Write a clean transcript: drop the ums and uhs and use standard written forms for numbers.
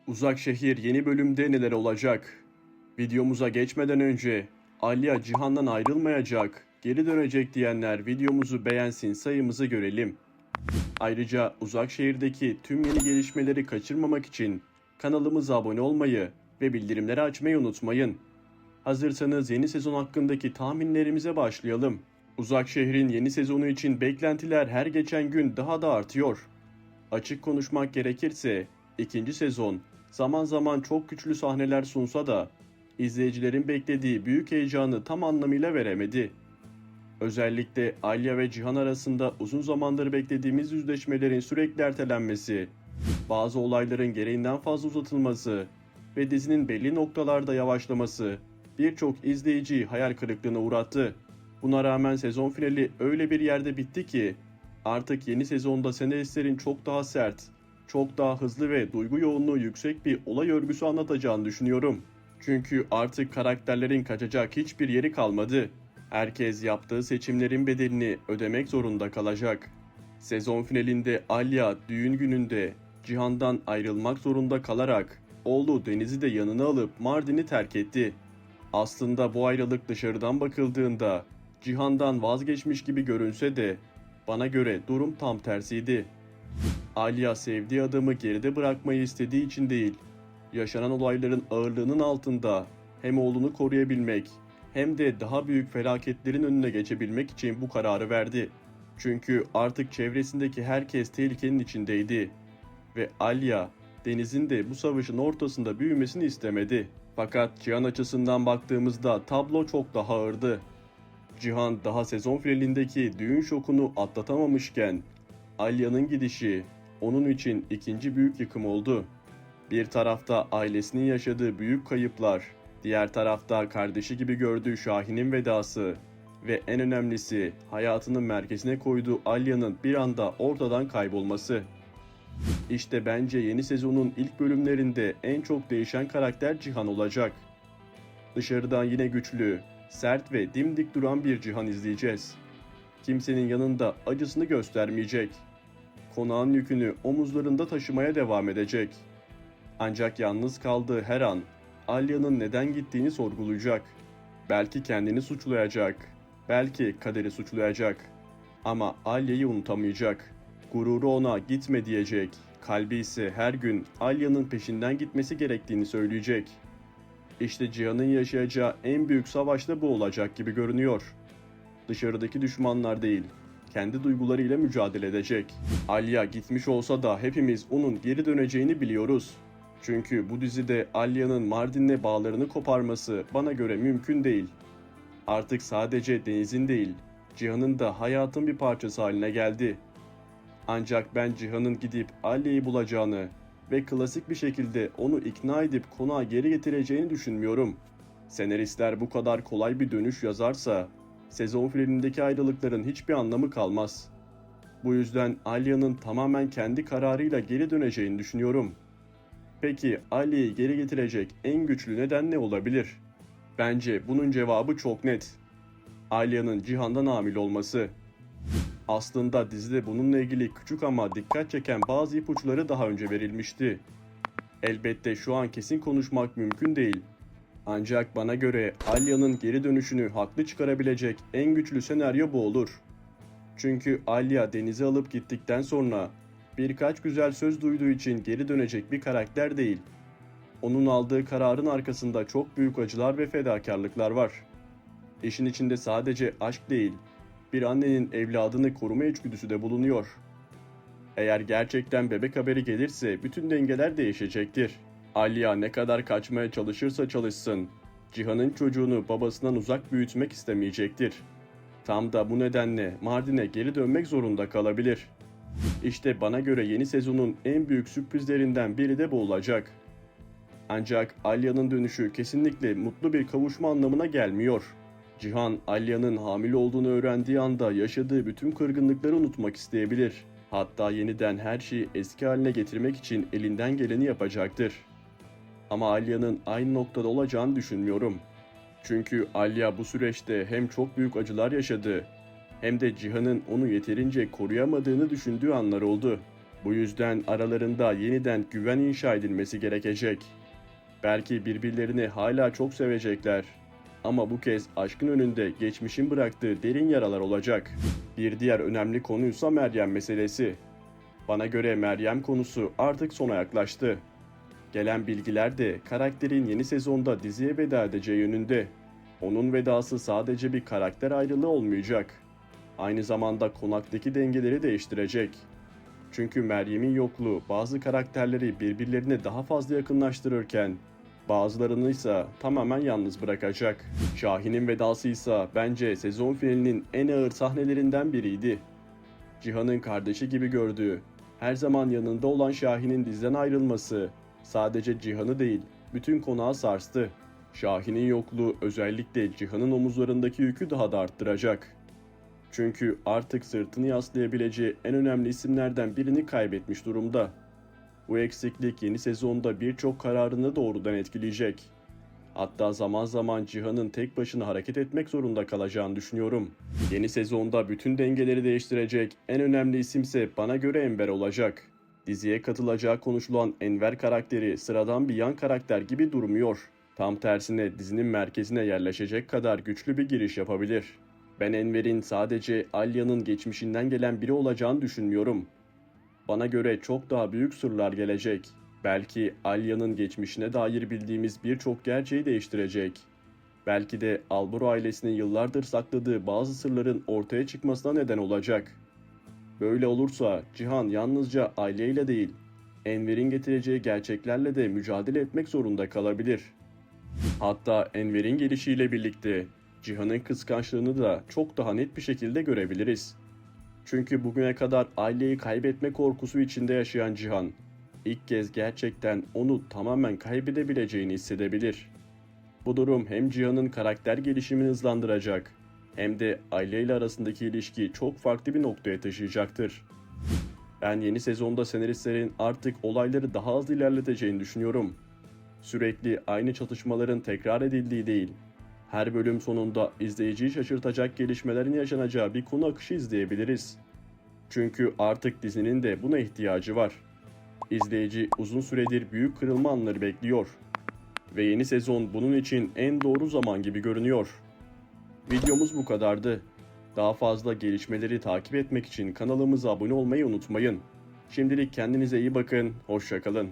Uzak Şehir yeni bölümde neler olacak? Videomuza geçmeden önce Alya Cihan'dan ayrılmayacak, geri dönecek diyenler videomuzu beğensin, sayımızı görelim. Ayrıca Uzak Şehir'deki tüm yeni gelişmeleri kaçırmamak için kanalımıza abone olmayı ve bildirimleri açmayı unutmayın. Hazırsanız yeni sezon hakkındaki tahminlerimize başlayalım. Uzak Şehir'in yeni sezonu için beklentiler her geçen gün daha da artıyor. Açık konuşmak gerekirse ikinci sezon zaman zaman çok güçlü sahneler sunsa da izleyicilerin beklediği büyük heyecanı tam anlamıyla veremedi. Özellikle Alya ve Cihan arasında uzun zamandır beklediğimiz yüzleşmelerin sürekli ertelenmesi, bazı olayların gereğinden fazla uzatılması ve dizinin belli noktalarda yavaşlaması birçok izleyiciyi hayal kırıklığına uğrattı. Buna rağmen sezon finali öyle bir yerde bitti ki artık yeni sezonda senaristlerin çok daha sert, çok daha hızlı ve duygu yoğunluğu yüksek bir olay örgüsü anlatacağını düşünüyorum. Çünkü artık karakterlerin kaçacak hiçbir yeri kalmadı. Herkes yaptığı seçimlerin bedelini ödemek zorunda kalacak. Sezon finalinde Alya düğün gününde Cihan'dan ayrılmak zorunda kalarak oğlu Deniz'i de yanına alıp Mardin'i terk etti. Aslında bu ayrılık dışarıdan bakıldığında Cihan'dan vazgeçmiş gibi görünse de bana göre durum tam tersiydi. Alya sevdiği adamı geride bırakmayı istediği için değil, yaşanan olayların ağırlığının altında hem oğlunu koruyabilmek hem de daha büyük felaketlerin önüne geçebilmek için bu kararı verdi. Çünkü artık çevresindeki herkes tehlikenin içindeydi ve Alya, Deniz'in de bu savaşın ortasında büyümesini istemedi. Fakat Cihan açısından baktığımızda tablo çok daha ağırdı. Cihan daha sezon finalindeki düğün şokunu atlatamamışken Alya'nın gidişi onun için ikinci büyük yıkım oldu. Bir tarafta ailesinin yaşadığı büyük kayıplar, diğer tarafta kardeşi gibi gördüğü Şahin'in vedası ve en önemlisi hayatının merkezine koyduğu Alya'nın bir anda ortadan kaybolması. İşte bence yeni sezonun ilk bölümlerinde en çok değişen karakter Cihan olacak. Dışarıdan yine güçlü, sert ve dimdik duran bir Cihan izleyeceğiz. Kimsenin yanında acısını göstermeyecek. Konağın yükünü omuzlarında taşımaya devam edecek. Ancak yalnız kaldığı her an Alya'nın neden gittiğini sorgulayacak. Belki kendini suçlayacak, belki kaderi suçlayacak. Ama Alya'yı unutamayacak. Gururu ona gitme diyecek, kalbi ise her gün Alya'nın peşinden gitmesi gerektiğini söyleyecek. İşte Cihan'ın yaşayacağı en büyük savaş da bu olacak gibi görünüyor. Dışarıdaki düşmanlar değil, kendi duygularıyla mücadele edecek. Alya gitmiş olsa da hepimiz onun geri döneceğini biliyoruz. Çünkü bu dizide Alya'nın Mardin'le bağlarını koparması bana göre mümkün değil. Artık sadece Deniz'in değil, Cihan'ın da hayatın bir parçası haline geldi. Ancak ben Cihan'ın gidip Alya'yı bulacağını ve klasik bir şekilde onu ikna edip konağa geri getireceğini düşünmüyorum. Senaristler bu kadar kolay bir dönüş yazarsa sezon finalindeki ayrılıkların hiçbir anlamı kalmaz. Bu yüzden Alya'nın tamamen kendi kararıyla geri döneceğini düşünüyorum. Peki Alya'yı geri getirecek en güçlü neden ne olabilir? Bence bunun cevabı çok net. Alya'nın Cihan'dan hamile olması. Aslında dizide bununla ilgili küçük ama dikkat çeken bazı ipuçları daha önce verilmişti. Elbette şu an kesin konuşmak mümkün değil. Ancak bana göre Alya'nın geri dönüşünü haklı çıkarabilecek en güçlü senaryo bu olur. Çünkü Alya Deniz'i alıp gittikten sonra birkaç güzel söz duyduğu için geri dönecek bir karakter değil. Onun aldığı kararın arkasında çok büyük acılar ve fedakarlıklar var. İşin içinde sadece aşk değil, bir annenin evladını koruma içgüdüsü de bulunuyor. Eğer gerçekten bebek haberi gelirse bütün dengeler değişecektir. Alya ne kadar kaçmaya çalışırsa çalışsın, Cihan'ın çocuğunu babasından uzak büyütmek istemeyecektir. Tam da bu nedenle Mardin'e geri dönmek zorunda kalabilir. İşte bana göre yeni sezonun en büyük sürprizlerinden biri de bu olacak. Ancak Alya'nın dönüşü kesinlikle mutlu bir kavuşma anlamına gelmiyor. Cihan, Alya'nın hamile olduğunu öğrendiği anda yaşadığı bütün kırgınlıkları unutmak isteyebilir. Hatta yeniden her şeyi eski haline getirmek için elinden geleni yapacaktır. Ama Alya'nın aynı noktada olacağını düşünmüyorum. Çünkü Alya bu süreçte hem çok büyük acılar yaşadı, hem de Cihan'ın onu yeterince koruyamadığını düşündüğü anlar oldu. Bu yüzden aralarında yeniden güven inşa edilmesi gerekecek. Belki birbirlerini hala çok sevecekler. Ama bu kez aşkın önünde geçmişin bıraktığı derin yaralar olacak. Bir diğer önemli konuysa Meryem meselesi. Bana göre Meryem konusu artık sona yaklaştı. Gelen bilgiler de karakterin yeni sezonda diziye veda edeceği yönünde. Onun vedası sadece bir karakter ayrılığı olmayacak. Aynı zamanda konaktaki dengeleri değiştirecek. Çünkü Meryem'in yokluğu bazı karakterleri birbirlerine daha fazla yakınlaştırırken bazılarını ise tamamen yalnız bırakacak. Şahin'in vedası ise bence sezon finalinin en ağır sahnelerinden biriydi. Cihan'ın kardeşi gibi gördüğü, her zaman yanında olan Şahin'in diziden ayrılması sadece Cihan'ı değil, bütün konağı sarstı. Şahin'in yokluğu özellikle Cihan'ın omuzlarındaki yükü daha da arttıracak. Çünkü artık sırtını yaslayabileceği en önemli isimlerden birini kaybetmiş durumda. Bu eksiklik yeni sezonda birçok kararını doğrudan etkileyecek. Hatta zaman zaman Cihan'ın tek başına hareket etmek zorunda kalacağını düşünüyorum. Yeni sezonda bütün dengeleri değiştirecek en önemli isimse bana göre Enver olacak. Diziye katılacağı konuşulan Enver karakteri sıradan bir yan karakter gibi durmuyor. Tam tersine dizinin merkezine yerleşecek kadar güçlü bir giriş yapabilir. Ben Enver'in sadece Alya'nın geçmişinden gelen biri olacağını düşünmüyorum. Bana göre çok daha büyük sırlar gelecek. Belki Alya'nın geçmişine dair bildiğimiz birçok gerçeği değiştirecek. Belki de Alburo ailesinin yıllardır sakladığı bazı sırların ortaya çıkmasına neden olacak. Böyle olursa Cihan yalnızca aileyle değil, Enver'in getireceği gerçeklerle de mücadele etmek zorunda kalabilir. Hatta Enver'in gelişiyle birlikte Cihan'ın kıskançlığını da çok daha net bir şekilde görebiliriz. Çünkü bugüne kadar aileyi kaybetme korkusu içinde yaşayan Cihan, ilk kez gerçekten onu tamamen kaybedebileceğini hissedebilir. Bu durum hem Cihan'ın karakter gelişimini hızlandıracak, hem de aileyle arasındaki ilişkiyi çok farklı bir noktaya taşıyacaktır. Ben yeni sezonda senaristlerin artık olayları daha hızlı ilerleteceğini düşünüyorum. Sürekli aynı çatışmaların tekrar edildiği değil, her bölüm sonunda izleyiciyi şaşırtacak gelişmelerin yaşanacağı bir konu akışı izleyebiliriz. Çünkü artık dizinin de buna ihtiyacı var. İzleyici uzun süredir büyük kırılma anları bekliyor. Ve yeni sezon bunun için en doğru zaman gibi görünüyor. Videomuz bu kadardı. Daha fazla gelişmeleri takip etmek için kanalımıza abone olmayı unutmayın. Şimdilik kendinize iyi bakın, hoşça kalın.